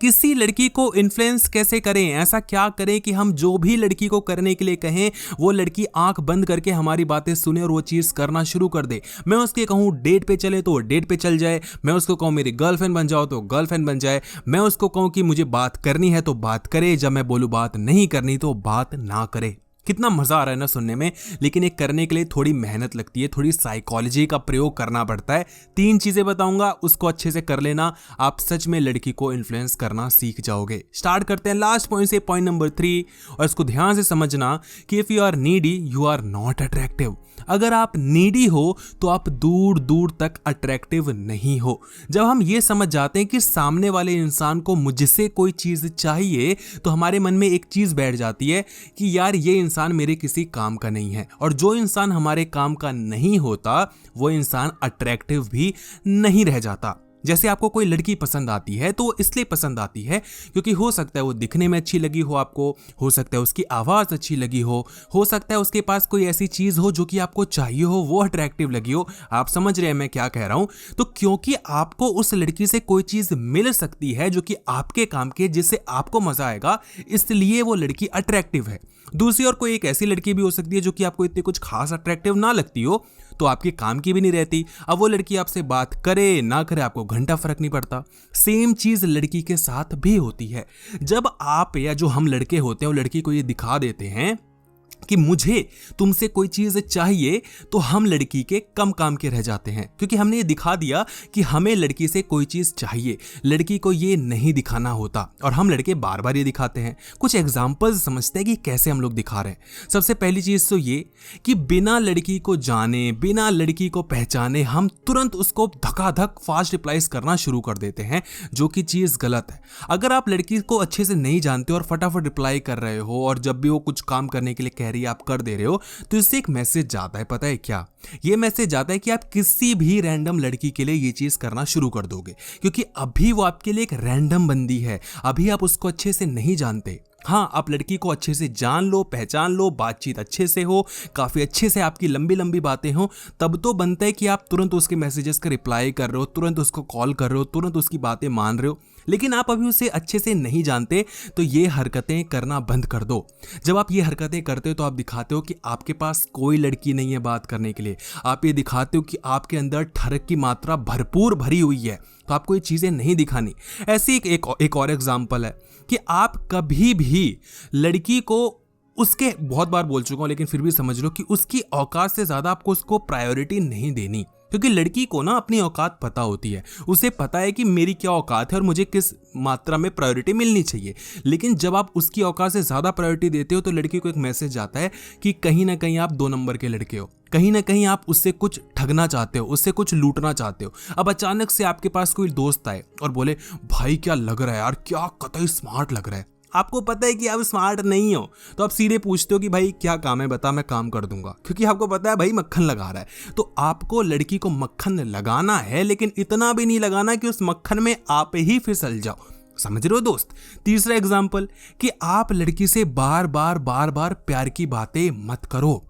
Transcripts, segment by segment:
किसी लड़की को इन्फ्लुएंस कैसे करें, ऐसा क्या करें कि हम जो भी लड़की को करने के लिए कहें वो लड़की आंख बंद करके हमारी बातें सुने और वो चीज़ करना शुरू कर दे। मैं उसके कहूँ डेट पे चले तो वो डेट पे चल जाए, मैं उसको कहूँ मेरी गर्लफ्रेंड बन जाओ तो गर्लफ्रेंड बन जाए, मैं उसको कहूँ कि मुझे बात करनी है तो बात करे, जब मैं बोलूँ बात नहीं करनी तो बात ना करे। कितना मजा आ रहा है ना सुनने में, लेकिन ये करने के लिए थोड़ी मेहनत लगती है, थोड़ी साइकोलॉजी का प्रयोग करना पड़ता है। 3 चीजें बताऊंगा, उसको अच्छे से कर लेना, आप सच में लड़की को इन्फ्लुएंस करना सीख जाओगे। स्टार्ट करते हैं लास्ट पॉइंट से, पॉइंट नंबर 3, और इसको ध्यान से समझना कि if you are needy you are not attractive. अगर आप नीडी हो तो आप दूर दूर तक अट्रैक्टिव नहीं हो। जब हम ये समझ जाते हैं कि सामने वाले इंसान को मुझसे कोई चीज़ चाहिए तो हमारे मन में एक चीज़ बैठ जाती है कि यार ये इंसान मेरे किसी काम का नहीं है, और जो इंसान हमारे काम का नहीं होता वो इंसान अट्रैक्टिव भी नहीं रह जाता। जैसे आपको कोई लड़की पसंद आती है तो इसलिए पसंद आती है क्योंकि हो सकता है वो दिखने में अच्छी लगी हो आपको, हो सकता है उसकी आवाज़ अच्छी लगी हो सकता है उसके पास कोई ऐसी चीज़ हो जो कि आपको चाहिए हो, वो अट्रैक्टिव लगी हो। आप समझ रहे हैं मैं क्या कह रहा हूँ? तो क्योंकि आपको उस लड़की से कोई चीज़ मिल सकती है जो कि आपके काम के, जिससे आपको मज़ा आएगा, इसलिए वो लड़की अट्रैक्टिव है। दूसरी ओर कोई एक ऐसी लड़की भी हो सकती है जो कि आपको इतनी कुछ खास अट्रैक्टिव ना लगती हो, तो आपके काम की भी नहीं रहती। अब वो लड़की आपसे बात करे ना करे आपको घंटा फर्क नहीं पड़ता। सेम चीज लड़की के साथ भी होती है। जब आप या जो हम लड़के होते हैं वो लड़की को ये दिखा देते हैं कि मुझे तुमसे कोई चीज चाहिए, तो हम लड़की के कम काम के रह जाते हैं, क्योंकि हमने ये दिखा दिया कि हमें लड़की से कोई चीज चाहिए। लड़की को ये नहीं दिखाना होता और हम लड़के बार बार ये दिखाते हैं। कुछ एग्जांपल्स समझते हैं कि कैसे हम लोग दिखा रहे हैं। सबसे पहली चीज तो ये कि बिना लड़की को जाने, बिना लड़की को पहचाने हम तुरंत उसको धकाधक फास्ट रिप्लाईज करना शुरू कर देते हैं, जो कि चीज गलत है। अगर आप लड़की को अच्छे से नहीं जानते और फटाफट रिप्लाई कर रहे हो और जब भी वो कुछ काम करने के लिए कह रही है आप कर दे रहे हो, तो इससे एक मैसेज जाता है। पता है क्या? ये मैसेज जाता है कि आप किसी भी रैंडम लड़की के लिए ये चीज करना शुरू कर दोगे, क्योंकि अभी वो आपके लिए एक रैंडम बंदी है, अभी आप उसको अच्छे से नहीं जानते। हाँ, आप लड़की को अच्छे से जान लो, पहचान लो, बातचीत अच्छे से हो, काफ़ी अच्छे से आपकी लंबी लंबी बातें हो, तब तो बनता है कि आप तुरंत उसके मैसेजेस का रिप्लाई कर रहे हो, तुरंत उसको कॉल कर रहे हो, तुरंत उसकी बातें मान रहे हो। लेकिन आप अभी उसे अच्छे से नहीं जानते, तो ये हरकतें करना बंद कर दो। जब आप ये हरकतें करते हो तो आप दिखाते हो कि आपके पास कोई लड़की नहीं है बात करने के लिए। आप ये दिखाते हो कि आपके अंदर ठरक की मात्रा भरपूर भरी हुई है, तो आपको ये चीज़ें नहीं दिखानी। ऐसी एक और एग्जाम्पल है कि आप कभी भी लड़की को, उसके बहुत बार बोल चुका हूं लेकिन फिर भी समझ लो कि उसकी औकात से ज़्यादा आपको उसको प्रायोरिटी नहीं देनी, क्योंकि लड़की को ना अपनी औकात पता होती है। उसे पता है कि मेरी क्या औकात है और मुझे किस मात्रा में प्रायोरिटी मिलनी चाहिए। लेकिन जब आप उसकी औकात से ज़्यादा प्रायोरिटी देते हो तो लड़की को एक मैसेज जाता है कि कहीं ना कहीं आप 2 नंबर के लड़के हो, कहीं ना कहीं आप उससे कुछ ठगना चाहते हो, उससे कुछ लूटना चाहते हो। अब अचानक से आपके पास कोई दोस्त आए और बोले भाई क्या लग रहा है यार, क्या कतई स्मार्ट लग रहा है। आपको पता है कि आप स्मार्ट नहीं हो, तो आप सीधे पूछते हो कि भाई क्या काम है बता, मैं काम कर दूंगा, क्योंकि आपको पता है भाई मक्खन लगा रहा है। तो आपको लड़की को मक्खन लगाना है, लेकिन इतना भी नहीं लगाना कि उस मक्खन में आप ही फिसल जाओ। समझ रहे हो दोस्त? तीसरा एग्जाम्पल कि आप लड़की से बार बार प्यार की बातें मत करो।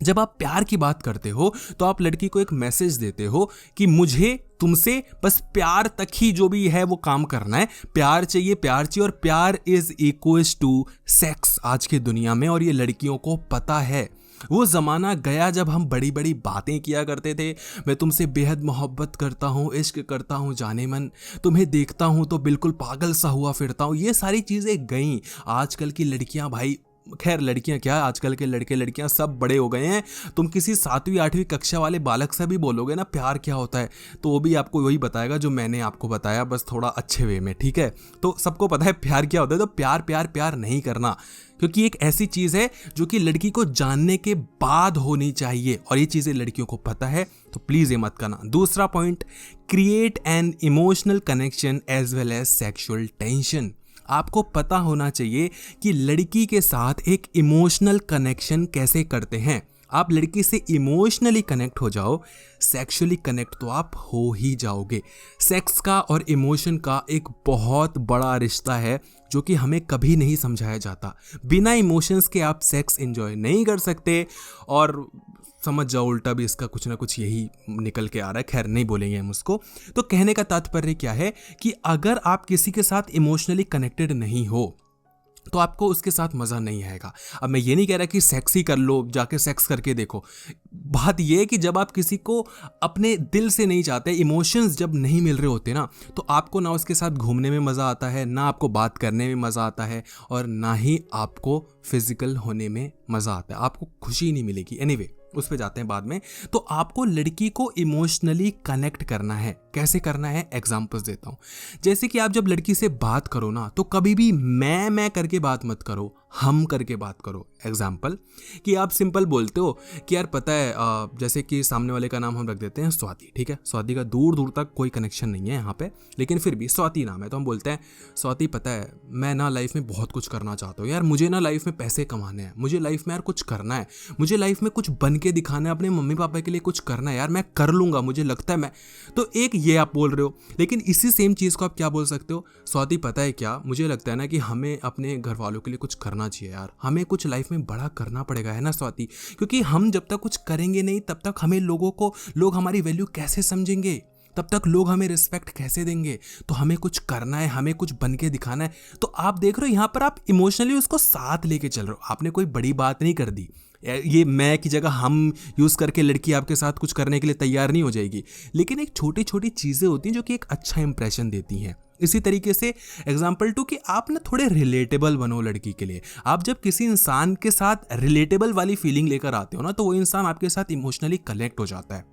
जब आप प्यार की बात करते हो तो आप लड़की को एक मैसेज देते हो कि मुझे तुमसे बस प्यार तक ही जो भी है वो काम करना है, प्यार चाहिए, प्यार चाहिए, और प्यार इज इक्वल्स टू सेक्स आज की दुनिया में, और ये लड़कियों को पता है। वो ज़माना गया जब हम बड़ी बड़ी बातें किया करते थे, मैं तुमसे बेहद मोहब्बत करता हूँ, इश्क करता हूँ जाने मन, तुम्हें देखता हूँ तो बिल्कुल पागल सा हुआ फिरता हूँ। ये सारी चीज़ें गईं। आजकल की लड़कियाँ भाई, खैर लड़कियां क्या, आजकल के लड़के लड़कियां सब बड़े हो गए हैं। तुम किसी 7वीं 8वीं कक्षा वाले बालक से भी बोलोगे ना प्यार क्या होता है, तो वो भी आपको वही बताएगा जो मैंने आपको बताया, बस थोड़ा अच्छे वे में, ठीक है? तो सबको पता है प्यार क्या होता है। तो प्यार प्यार प्यार नहीं करना, क्योंकि एक ऐसी चीज़ है जो कि लड़की को जानने के बाद होनी चाहिए, और ये चीज़ें लड़कियों को पता है, तो प्लीज़ ये मत करना। दूसरा point, create an emotional connection as well as sexual tension. आपको पता होना चाहिए कि लड़की के साथ एक इमोशनल कनेक्शन कैसे करते हैं। आप लड़की से इमोशनली कनेक्ट हो जाओ, सेक्सुअली कनेक्ट तो आप हो ही जाओगे। सेक्स का और इमोशन का एक बहुत बड़ा रिश्ता है जो कि हमें कभी नहीं समझाया जाता। बिना इमोशंस के आप सेक्स एंजॉय नहीं कर सकते, और समझ जाओ उल्टा भी इसका कुछ ना कुछ यही निकल के आ रहा है, खैर नहीं बोलेंगे हम उसको। तो कहने का तात्पर्य क्या है कि अगर आप किसी के साथ इमोशनली कनेक्टेड नहीं हो तो आपको उसके साथ मज़ा नहीं आएगा। अब मैं ये नहीं कह रहा कि सेक्स ही कर लो, जाके सेक्स करके देखो। बात ये है कि जब आप किसी को अपने दिल से नहीं चाहते, इमोशंस जब नहीं मिल रहे होते ना, तो आपको ना उसके साथ घूमने में मज़ा आता है, ना आपको बात करने में मज़ा आता है, और ना ही आपको फिजिकल होने में मज़ा आता है। आपको खुशी नहीं मिलेगी। एनीवे, उस पे जाते हैं बाद में। तो आपको लड़की को इमोशनली कनेक्ट करना है। कैसे करना है, एग्जांपल्स देता हूँ। जैसे कि आप जब लड़की से बात करो ना, तो कभी भी मैं करके बात मत करो, हम करके बात करो। एग्जाम्पल कि आप सिंपल बोलते हो कि यार पता है, जैसे कि सामने वाले का नाम हम रख देते हैं स्वाति, ठीक है। स्वाति का दूर दूर तक कोई कनेक्शन नहीं है यहाँ पे, लेकिन फिर भी स्वाति नाम है, तो हम बोलते हैं स्वाति पता है मैं ना लाइफ में बहुत कुछ करना चाहता हूँ यार, मुझे ना लाइफ में पैसे कमाने हैं, मुझे लाइफ में यार कुछ करना है, मुझे लाइफ में कुछ बन के दिखाना है, अपने मम्मी पापा के लिए कुछ करना है यार, मैं कर लूँगा, मुझे लगता है मैं। तो एक ये आप बोल रहे हो, लेकिन इसी सेम चीज़ को आप क्या बोल सकते हो, स्वाति पता है क्या, मुझे लगता है ना कि हमें अपने घर वालों के लिए कुछ करना चाहिए यार, हमें कुछ लाइफ में बड़ा करना पड़ेगा, है ना स्वाति, क्योंकि हम जब तक कुछ करेंगे नहीं तब तक हमें लोग हमारी वैल्यू कैसे समझेंगे, तब तक लोग हमें रिस्पेक्ट कैसे देंगे। तो हमें कुछ करना है, हमें कुछ बन के दिखाना है। तो आप देख रहे हो यहाँ पर आप इमोशनली उसको साथ लेके चल रहे हो, आपने कोई बड़ी बात नहीं कर दी। ये मैं की जगह हम यूज़ करके लड़की आपके साथ कुछ करने के लिए तैयार नहीं हो जाएगी, लेकिन एक छोटी छोटी चीज़ें होती हैं जो कि एक अच्छा इंप्रेशन देती हैं। इसी तरीके से एग्जाम्पल 2 कि आप ना थोड़े रिलेटेबल बनो लड़की के लिए। आप जब किसी इंसान के साथ रिलेटेबल वाली फीलिंग लेकर आते हो ना, तो वो इंसान आपके साथ इमोशनली कनेक्ट हो जाता है।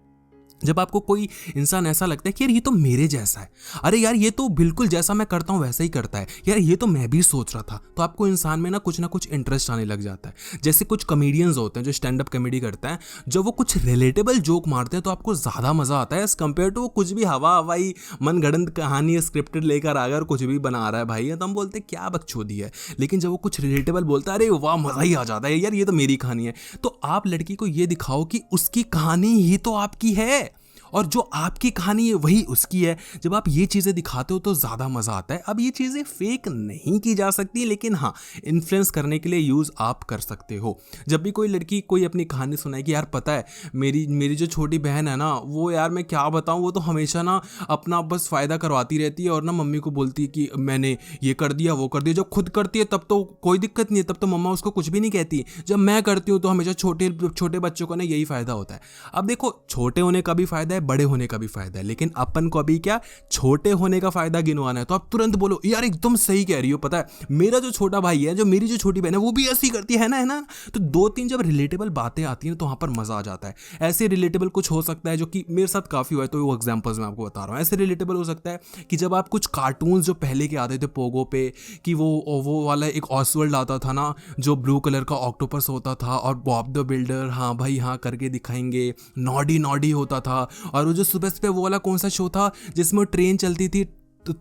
जब आपको कोई इंसान ऐसा लगता है कि यार ये तो मेरे जैसा है, अरे यार ये तो बिल्कुल जैसा मैं करता हूँ वैसा ही करता है, यार ये तो मैं भी सोच रहा था, तो आपको इंसान में ना कुछ इंटरेस्ट आने लग जाता है। जैसे कुछ कॉमेडियंस होते हैं जो स्टैंड अप कॉमेडी करते हैं, जब वो कुछ रिलेटेबल जोक मारते हैं तो आपको ज़्यादा मज़ा आता है एज़ कम्पेयर टू वो कुछ भी हवाई मनगढ़ंत कहानी स्क्रिप्टेड लेकर आ गया और कुछ भी बना रहा है भाई, तो हम बोलते हैं क्या बकचोदी है। लेकिन जब वो कुछ रिलेटेबल बोलता है, अरे वाह मज़ा ही आ जाता है, यार ये तो मेरी कहानी है। तो आप लड़की को ये दिखाओ कि उसकी कहानी ही तो आपकी है और जो आपकी कहानी है वही उसकी है। जब आप ये चीज़ें दिखाते हो तो ज़्यादा मज़ा आता है। अब ये चीज़ें फेक नहीं की जा सकती, लेकिन हाँ इन्फ्लुएंस करने के लिए यूज़ आप कर सकते हो। जब भी कोई लड़की कोई अपनी कहानी सुनाए कि यार पता है मेरी जो छोटी बहन है ना, वो यार मैं क्या बताऊँ, वो तो हमेशा ना अपना बस फ़ायदा करवाती रहती है और ना मम्मी को बोलती है कि मैंने ये कर दिया वो कर दिया। जब खुद करती है तब तो कोई दिक्कत नहीं है, तब तो मम्मा उसको कुछ भी नहीं कहती। जब मैं करती हूँ तो हमेशा छोटे बच्चों को ना यही फ़ायदा होता है। अब देखो छोटे होने का भी फ़ायदा है, बड़े होने का भी फायदा है, लेकिन अपन को अभी क्या छोटे होने का फायदा गिनवाना है। तो आप तुरंत बोलो यार एकदम सही कह रही हो, पता है मेरा जो छोटा भाई है, जो मेरी जो छोटी बहन है, वो भी ऐसी करती है ना। तो 2-3 जब रिलेटेबल बातें आती हैं तो वहां पर मजा आ जाता है। ऐसे रिलेटेबल कुछ हो सकता है जो कि मेरे साथ काफी हुआ है, तो वो एग्जांपल्स मैं आपको बता रहा हूँ। ऐसे रिलेटेबल हो सकता है कि जब आप कुछ कार्टून्स जो पहले के आते थे पोगो पे, कि वो वाला एक ऑसवर्ल्ड आता था ना, जो ब्लू कलर का ऑक्टोपस होता था और बॉब द बिल्डर हाँ भाई हाँ करके दिखाएंगे, नॉडी होता था। और वो जो सुबह वो वाला कौन सा शो था जिसमें ट्रेन चलती थी,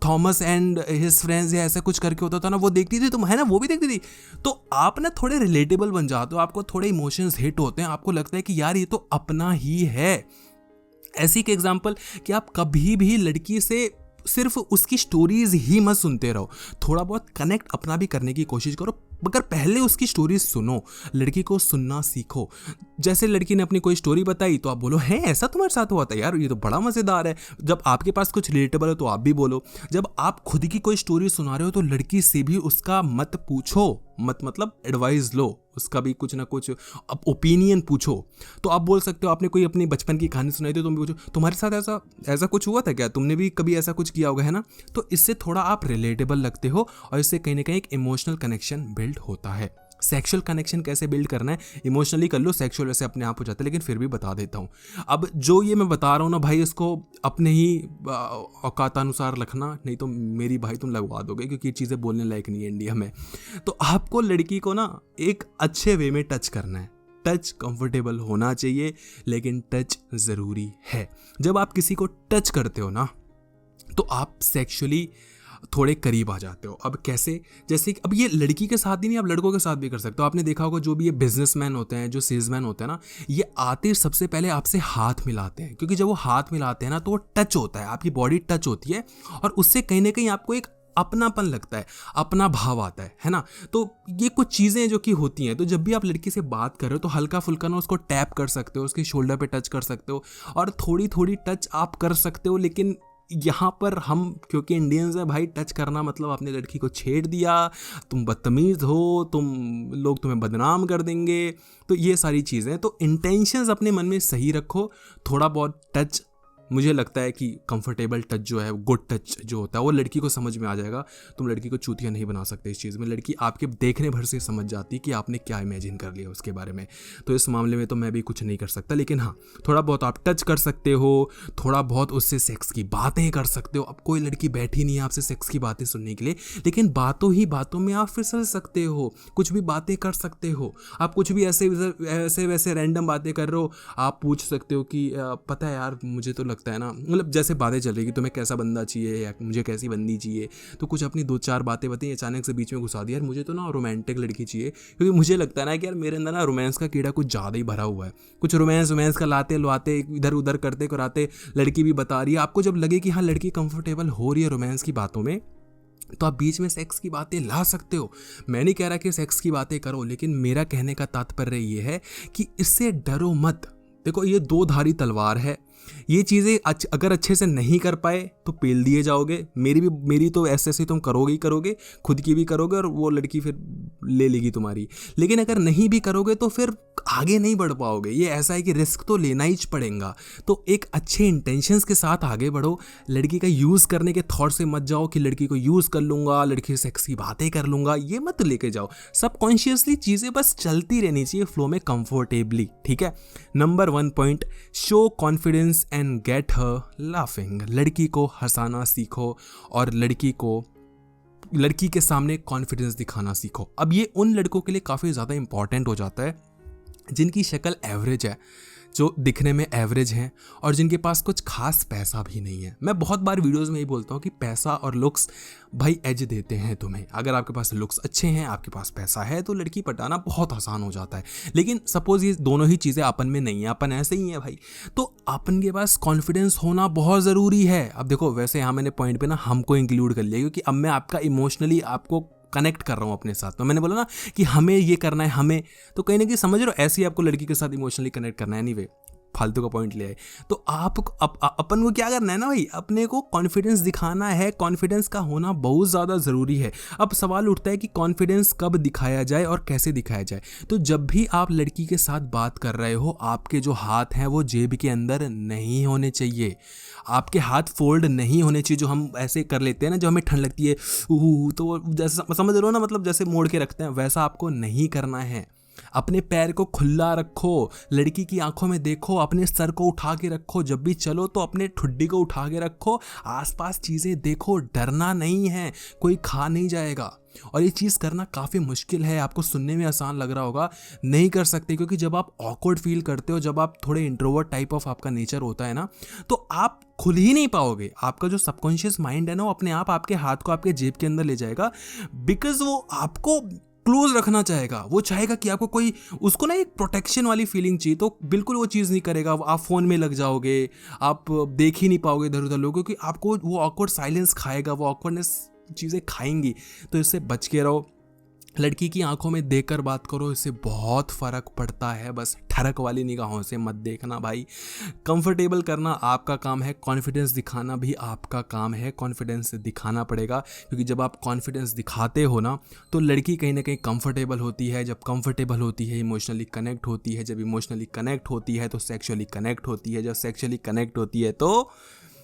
थॉमस एंड हिज फ्रेंड्स या ऐसा कुछ करके होता था ना, वो देखती थी तुम, है ना, वो भी देखती थी। तो आप ना थोड़े रिलेटेबल बन जाते हो, आपको थोड़े इमोशंस हिट होते हैं, आपको लगता है कि यार ये तो अपना ही है। ऐसी के एग्जांपल कि आप कभी भी लड़की से सिर्फ उसकी स्टोरीज ही मत सुनते रहो, थोड़ा बहुत कनेक्ट अपना भी करने की कोशिश करो, मगर पहले उसकी स्टोरीज सुनो, लड़की को सुनना सीखो। जैसे लड़की ने अपनी कोई स्टोरी बताई तो आप बोलो है ऐसा तुम्हारे साथ हुआ था यार, ये तो बड़ा मज़ेदार है। जब आपके पास कुछ रिलेटेबल हो तो आप भी बोलो। जब आप खुद की कोई स्टोरी सुना रहे हो तो लड़की से भी उसका मत पूछो, मतलब एडवाइस लो, उसका भी कुछ ना कुछ ओपिनियन पूछो। तो आप बोल सकते हो आपने कोई अपनी बचपन की कहानी सुनाई थी, तुम भी पूछो तुम्हारे साथ ऐसा कुछ हुआ था क्या, तुमने भी कभी ऐसा कुछ किया होगा, है ना। तो इससे थोड़ा आप रिलेटेबल लगते हो और इससे कहीं ना कहीं एक इमोशनल कनेक्शन बिल्ड होता है। सेक्सुअल कनेक्शन कैसे बिल्ड करना है, इमोशनली कर लो, सेक्सुअल वैसे अपने आप हो जाता है, लेकिन फिर भी बता देता हूँ। अब जो ये मैं बता रहा हूँ ना भाई, इसको अपने ही औकातानुसार रखना, नहीं तो मेरी भाई तुम लगवा दोगे, क्योंकि ये चीज़ें बोलने लायक नहीं है इंडिया में। तो आपको लड़की को ना एक अच्छे वे में टच करना है। टच कंफर्टेबल होना चाहिए, लेकिन टच ज़रूरी है। जब आप किसी को टच करते हो ना तो आप सेक्सुअली थोड़े करीब आ जाते हो। अब कैसे, जैसे अब ये लड़की के साथ ही नहीं, आप लड़कों के साथ भी कर सकते हो। आपने देखा होगा जो भी ये बिजनेसमैन होते हैं, जो सेल्समैन होते हैं ना, ये आते सबसे पहले आपसे हाथ मिलाते हैं, क्योंकि जब वो हाथ मिलाते हैं ना तो वो टच होता है, आपकी बॉडी टच होती है और उससे कहीं ना कहीं आपको एक अपनापन लगता है, अपना भाव आता है ना। तो ये कुछ चीज़ें जो कि होती हैं। तो जब भी आप लड़की से बात कर रहे हो तो हल्का फुल्का ना उसको टैप कर सकते हो, उसके शोल्डर पे टच कर सकते हो, और थोड़ी थोड़ी टच आप कर सकते हो। लेकिन यहाँ पर हम क्योंकि इंडियंस हैं भाई, टच करना मतलब आपने लड़की को छेड़ दिया, तुम बदतमीज़ हो, लोग तुम्हें बदनाम कर देंगे। तो ये सारी चीज़ें, तो इंटेंशंस अपने मन में सही रखो। थोड़ा बहुत टच, मुझे लगता है कि कंफर्टेबल टच जो है, गुड टच जो होता है, वो लड़की को समझ में आ जाएगा। तुम लड़की को चूतिया नहीं बना सकते इस चीज़ में। लड़की आपके देखने भर से समझ जाती है कि आपने क्या इमेजिन कर लिया उसके बारे में। तो इस मामले में तो मैं भी कुछ नहीं कर सकता, लेकिन हाँ, थोड़ा बहुत आप टच कर सकते हो, थोड़ा बहुत उससे सेक्स की बातें कर सकते हो। अब कोई लड़की बैठी नहीं है आपसे सेक्स की बातें सुनने के लिए, लेकिन बातों ही बातों में आप फिसल सकते हो, कुछ भी बातें कर सकते हो। आप कुछ भी ऐसे वैसे रैंडम बातें कर रहे हो, आप पूछ सकते हो कि पता है यार, मुझे तो लगता है ना, मतलब जैसे बातें चल रही कि तुम्हें कैसा बंदा चाहिए या मुझे कैसी बंदी चाहिए, तो कुछ अपनी 2-4 बातें बताई, अचानक से बीच में घुसा दिया, यार मुझे तो ना रोमांटिक लड़की चाहिए, क्योंकि मुझे लगता है ना कि यार मेरे अंदर ना रोमांस का कीड़ा कुछ ज़्यादा ही भरा हुआ है। कुछ रोमांस का लाते लुआते इधर उधर करते कराते लड़की भी बता रही है। आपको जब लगे कि हाँ लड़की कंफर्टेबल हो रही है रोमांस की बातों में, तो आप बीच में सेक्स की बातें ला सकते हो। मैं नहीं कह रहा कि सेक्स की बातें करो, लेकिन मेरा कहने का तात्पर्य ये है कि इससे डरो मत। देखो, ये 2 धारी तलवार है। ये चीज़ें अगर अच्छे से नहीं कर पाए तो पेल दिए जाओगे। मेरी तो ऐसे तुम करोगे ही करोगे, खुद की भी करोगे और वो लड़की फिर ले लेगी तुम्हारी। लेकिन अगर नहीं भी करोगे तो फिर आगे नहीं बढ़ पाओगे। ये ऐसा है कि रिस्क तो लेना ही पड़ेगा। तो एक अच्छे इंटेंशंस के साथ आगे बढ़ो। लड़की का यूज़ करने के थॉट से मत जाओ कि लड़की को यूज़ कर लूँगा, लड़की से सेक्स की बातें कर लूँगा, ये मत लेके जाओ। सबकॉन्शियसली चीज़ें बस चलती रहनी चाहिए फ्लो में कंफर्टेबली, ठीक है। Number 1 point, show confidence and get her laughing. लड़की को हंसाना सीखो और लड़की के सामने कॉन्फिडेंस दिखाना सीखो। अब ये उन लड़कों के लिए काफ़ी ज़्यादा इंपॉर्टेंट हो जाता है जिनकी शक्ल एवरेज है, जो दिखने में एवरेज हैं और जिनके पास कुछ खास पैसा भी नहीं है। मैं बहुत बार वीडियोस में ही बोलता हूँ कि पैसा और लुक्स भाई एज देते हैं तुम्हें। अगर आपके पास लुक्स अच्छे हैं, आपके पास पैसा है, तो लड़की पटाना बहुत आसान हो जाता है। लेकिन सपोज ये दोनों ही चीज़ें अपन में नहीं है, अपन ऐसे ही हैं भाई, तो अपन के पास कॉन्फिडेंस होना बहुत ज़रूरी है। अब देखो, वैसे यहाँ मैंने पॉइंट पे ना हमको इंक्लूड कर लिया, क्योंकि अब मैं आपका इमोशनली आपको कनेक्ट कर रहा हूँ अपने साथ। तो मैंने बोला ना कि हमें ये करना है, हमें तो कहीं ना कहीं समझ रहे हो, ऐसे ही आपको लड़की के साथ इमोशनली कनेक्ट करना है। एनीवे, फालतू का पॉइंट ले आए। तो आप अपन को क्या करना है ना भाई, अपने को कॉन्फिडेंस दिखाना है। कॉन्फिडेंस का होना बहुत ज़्यादा ज़रूरी है। अब सवाल उठता है कि कॉन्फिडेंस कब दिखाया जाए और कैसे दिखाया जाए। तो जब भी आप लड़की के साथ बात कर रहे हो, आपके जो हाथ हैं वो जेब के अंदर नहीं होने चाहिए। आपके हाथ फोल्ड नहीं होने चाहिए, जो हम ऐसे कर लेते हैं ना, जो हमें ठंड लगती है तो जैसे समझ रहे हो ना, मतलब जैसे मोड़ के रखते हैं, वैसा आपको नहीं करना है। अपने पैर को खुला रखो, लड़की की आंखों में देखो, अपने सर को उठा के रखो, जब भी चलो तो अपने ठुड्डी को उठा के रखो, आसपास चीज़ें देखो, डरना नहीं है, कोई खा नहीं जाएगा। और ये चीज़ करना काफ़ी मुश्किल है, आपको सुनने में आसान लग रहा होगा, नहीं कर सकते, क्योंकि जब आप ऑकवर्ड फील करते हो, जब आप थोड़े इंट्रोवर्ट टाइप ऑफ आपका नेचर होता है ना, तो आप खुल ही नहीं पाओगे। आपका जो सबकॉन्शियस माइंड है ना, वो अपने आप आपके हाथ को आपके जेब के अंदर ले जाएगा, बिकॉज वो आपको क्लोज रखना चाहेगा। वो चाहेगा कि आपको कोई, उसको ना एक प्रोटेक्शन वाली फीलिंग चाहिए, तो बिल्कुल वो चीज़ नहीं करेगा। आप फ़ोन में लग जाओगे, आप देख ही नहीं पाओगे इधर उधर लोगों, क्योंकि आपको वो ऑकवर्ड साइलेंस खाएगा, वो ऑकवर्डनेस चीज़ें खाएंगी। तो इससे बच के रहो। लड़की की आंखों में देखकर बात करो, इससे बहुत फ़र्क पड़ता है। बस ठरक वाली निगाहों से मत देखना भाई। कंफर्टेबल करना आपका काम है, कॉन्फिडेंस दिखाना भी आपका काम है। कॉन्फिडेंस दिखाना पड़ेगा, क्योंकि जब आप कॉन्फिडेंस दिखाते हो ना, तो लड़की कहीं ना कहीं कंफर्टेबल होती है। जब कंफर्टेबल होती है, इमोशनली कनेक्ट होती है। जब इमोशनली कनेक्ट होती है तो सेक्सुअली कनेक्ट होती है। जब सेक्सुअली कनेक्ट होती है तो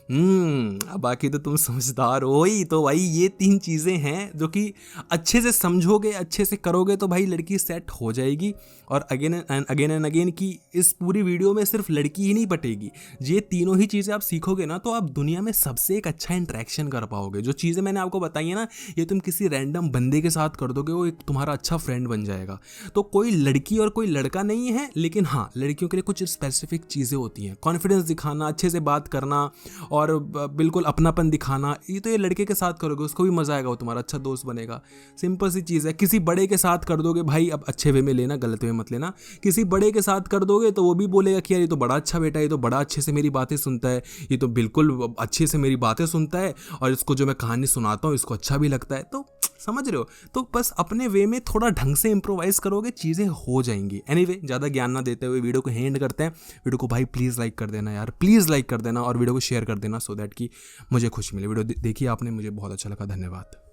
बाकी तो तुम समझदार हो ही। तो भाई ये 3 चीज़ें हैं जो कि अच्छे से समझोगे, अच्छे से करोगे तो भाई लड़की सेट हो जाएगी। और अगेन एंड अगेन कि इस पूरी वीडियो में सिर्फ लड़की ही नहीं पटेगी, ये तीनों ही चीज़ें आप सीखोगे ना, तो आप दुनिया में सबसे एक अच्छा इंटरेक्शन कर पाओगे। जो चीज़ें मैंने आपको बताई है ना, ये तुम किसी रैंडम बंदे के साथ कर दोगे, वो एक तुम्हारा अच्छा फ्रेंड बन जाएगा। तो कोई लड़की और कोई लड़का नहीं है, लेकिन हाँ, लड़कियों के लिए कुछ स्पेसिफिक चीज़ें होती हैं। कॉन्फिडेंस दिखाना, अच्छे से बात करना और बिल्कुल अपनापन दिखाना, ये तो ये लड़के के साथ करोगे उसको भी मज़ा आएगा, वो तुम्हारा अच्छा दोस्त बनेगा। सिंपल सी चीज़ है। किसी बड़े के साथ कर दोगे भाई, अब अच्छे वे में लेना, गलत वे में मत लेना, किसी बड़े के साथ कर दोगे तो वो भी बोलेगा कि यार ये तो बड़ा अच्छा बेटा है, ये तो बड़ा अच्छे से मेरी बातें सुनता है, ये तो बिल्कुल अच्छे से मेरी बातें सुनता है, और इसको जो मैं कहानी सुनाता हूँ इसको अच्छा भी लगता है। तो समझ रहे हो, तो बस अपने वे में थोड़ा ढंग से इम्प्रोवाइज़ करोगे, चीज़ें हो जाएंगी। एनीवे, ज़्यादा ज्ञान ना देते हुए वीडियो को एंड करते हैं। वीडियो को भाई प्लीज़ लाइक कर देना यार, प्लीज़ लाइक कर देना, और वीडियो को शेयर कर देना सो दैट कि मुझे खुशी मिले। वीडियो देखिए आपने, मुझे बहुत अच्छा लगा, धन्यवाद।